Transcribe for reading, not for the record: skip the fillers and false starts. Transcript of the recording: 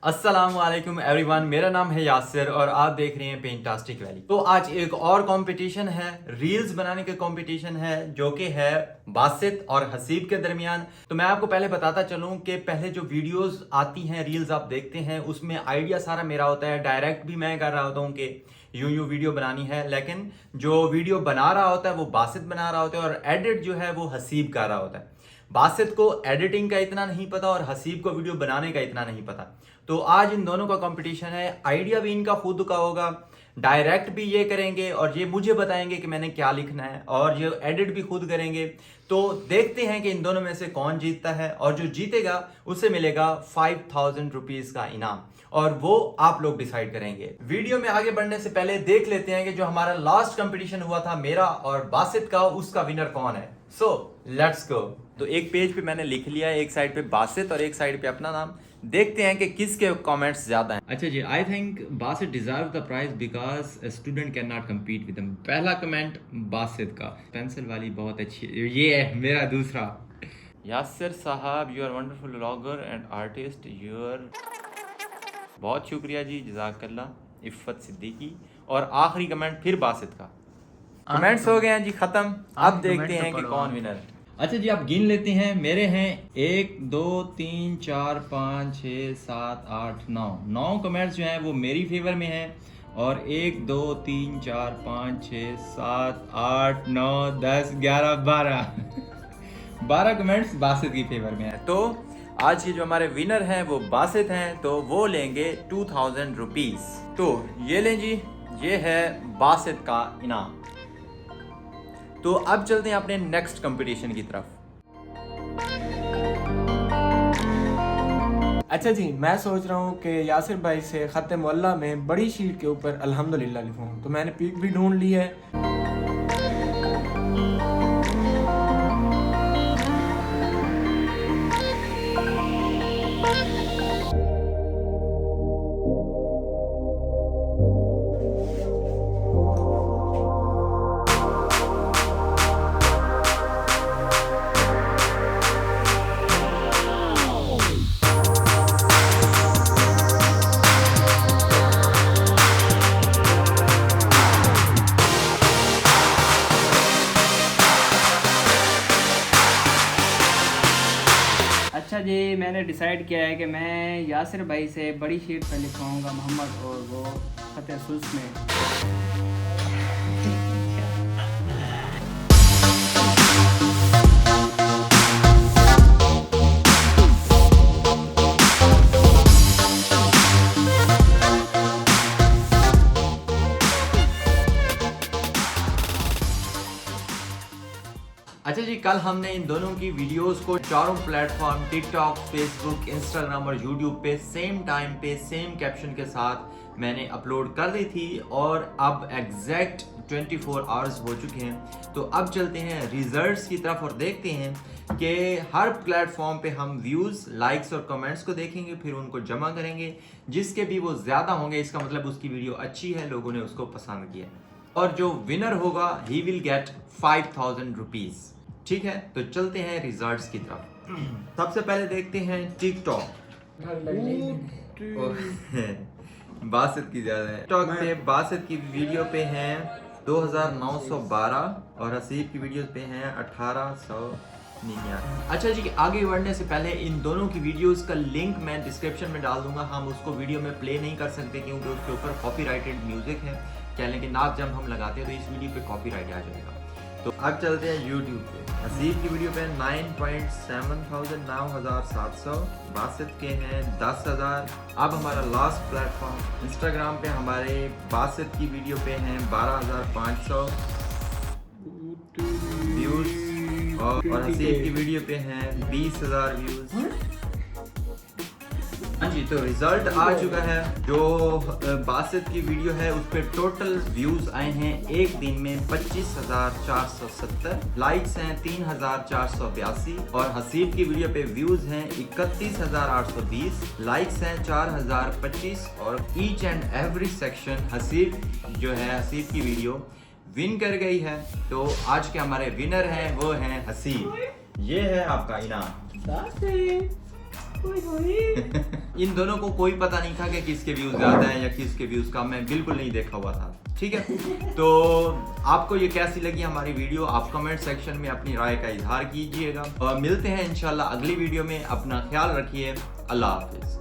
अस्सलामुअलैकुम एवरीवन, मेरा नाम है यासिर और आप देख रहे हैं पेंटास्टिक वैली। तो आज एक और कंपटीशन है, रील्स बनाने का कंपटीशन है जो कि है बासित और हसीब के दरमियान। तो मैं आपको पहले बताता चलूं कि पहले जो वीडियोस आती हैं, रील्स आप देखते हैं, उसमें आइडिया सारा मेरा होता है, डायरेक्ट भी मैं कर रहा होता हूं कि यूं वीडियो बनानी है, लेकिन जो वीडियो बना रहा होता है वो बासित बना रहा होता है और एडिट जो है वो हसीब कर रहा होता है। बासित को एडिटिंग का इतना नहीं पता और हसीब को वीडियो बनाने का इतना नहीं पता। तो आज इन दोनों का कंपटीशन है। आइडिया भी इनका खुद का होगा, डायरेक्ट भी ये करेंगे और ये मुझे बताएंगे कि मैंने क्या लिखना है, और ये एडिट भी खुद करेंगे। तो देखते हैं कि इन दोनों में से कौन जीतता है, और जो जीतेगा उसे मिलेगा 5000 रुपीज का इनाम, और वो आप लोग डिसाइड करेंगे। वीडियो में आगे बढ़ने से पहले देख लेते हैं कि जो हमारा लास्ट कंपटीशन हुआ था मेरा और बासित का, उसका विनर कौन है। So let's go. तो एक पेज पे मैंने लिख लिया है, एक साइड पे बासित और एक साइड पे अपना नाम। देखते हैं कि किसके कमेंट्स ज्यादा हैं। अच्छा जी, I think Basit deserve the prize because student can not compete with him. पहला कमेंट बासित का, पेंसिल वाली बहुत अच्छी है। ये है मेरा दूसरा। यासिर साहब, you are wonderful vlogger and artist, your. बहुत शुक्रिया जी, जज़ाकल्लाह। इफ़्फ़त सिद्दीकी। और आखिरी कमेंट फिर बासित का। कमेंट्स हो गए हैं जी खत्म। अब देखते हैं कि कौन विनर है। अच्छा जी, आप गिन लेते हैं। मेरे हैं 1 2 3 4 5 6 7 8 9 9 कमेंट्स जो हैं वो मेरी फेवर में हैं, और 1 2 3 4 5 6 7 8 9 10 11 12 कमेंट्स बासित की फेवर में है। तो आज के जो हमारे विनर हैं वो बासित हैं, तो वो लेंगे 2000 रुपीज। तो ये लें जी, ये है बासित का इनाम। तो अब चलते हैं अपने नेक्स्ट कंपटीशन की तरफ। अच्छा जी, मैं सोच रहा हूँ कि यासिर भाई से खत मुअल्ला में बड़ी शीट के ऊपर अल्हम्दुलिल्लाह लिखूँ। तो मैंने पिक भी ढूंढ ली है। अच्छा जी, मैंने डिसाइड किया है कि मैं यासिर भाई से बड़ी शीट पर लिखवाऊंगा मोहम्मद, और वो खत सुस में। अच्छा जी, कल हमने इन दोनों की वीडियोस को चारों प्लेटफॉर्म टिकटॉक, फेसबुक, इंस्टाग्राम और यूट्यूब पे सेम टाइम पे सेम कैप्शन के साथ मैंने अपलोड कर दी थी, और अब एग्जैक्ट 24 आवर्स हो चुके हैं। तो अब चलते हैं रिजल्ट्स की तरफ और देखते हैं कि हर प्लेटफॉर्म पे हम व्यूज़, लाइक्स और कमेंट्स को देखेंगे, फिर उनको जमा करेंगे। जिसके भी वो ज़्यादा होंगे इसका मतलब उसकी वीडियो अच्छी है, लोगों ने उसको पसंद किया, और जो विनर होगा ही विल गेट 5000 रुपीज। ठीक है, तो चलते हैं रिजल्ट्स की तरफ। सबसे पहले देखते हैं टिकटॉक। बासित की ज्यादा है। टिकटॉक पे बासित की वीडियो पे हैं 2912 और हसीब की वीडियो पे हैं 1899। अच्छा जी, आगे बढ़ने से पहले इन दोनों की वीडियोस का लिंक मैं डिस्क्रिप्शन में डाल दूंगा। हम उसको वीडियो में प्ले नहीं कर सकते क्योंकि उसके ऊपर कॉपीराइटेड म्यूजिक है, क्या, लेकिन आप जब हम लगाते हैं तो इस वीडियो पे कॉपीराइट आ जाएगा। तो अब चलते हैं यूट्यूब पे। हसीब की वीडियो पे 9.7000 9700, बासित के हैं 10000। अब हमारा लास्ट प्लेटफॉर्म इंस्टाग्राम पे हमारे बासित की वीडियो पे हैं 12500 व्यूज, और हसीब की वीडियो पे हैं 20000 व्यूज। हाँ जी, तो रिजल्ट आ चुका है। जो बासित की वीडियो है उस पर टोटल व्यूज आए हैं एक दिन में 25,470, लाइक्स हैं 3,482, और हसीब की वीडियो पे व्यूज हैं 31,820, लाइक्स हैं 4,025, और each and every section Haseeb जो है, हसीब की वीडियो विन कर गई है। तो आज के हमारे विनर हैं वो हैं हसीब। ये है आपका इनाम। इन दोनों को कोई पता नहीं था कि किसके व्यूज ज्यादा हैं या किसके व्यूज कम हैं, बिल्कुल नहीं देखा हुआ था। ठीक है, तो आपको ये कैसी लगी हमारी वीडियो, आप कमेंट सेक्शन में अपनी राय का इजहार कीजिएगा और मिलते हैं इंशाल्लाह अगली वीडियो में। अपना ख्याल रखिए, अल्लाह हाफिज।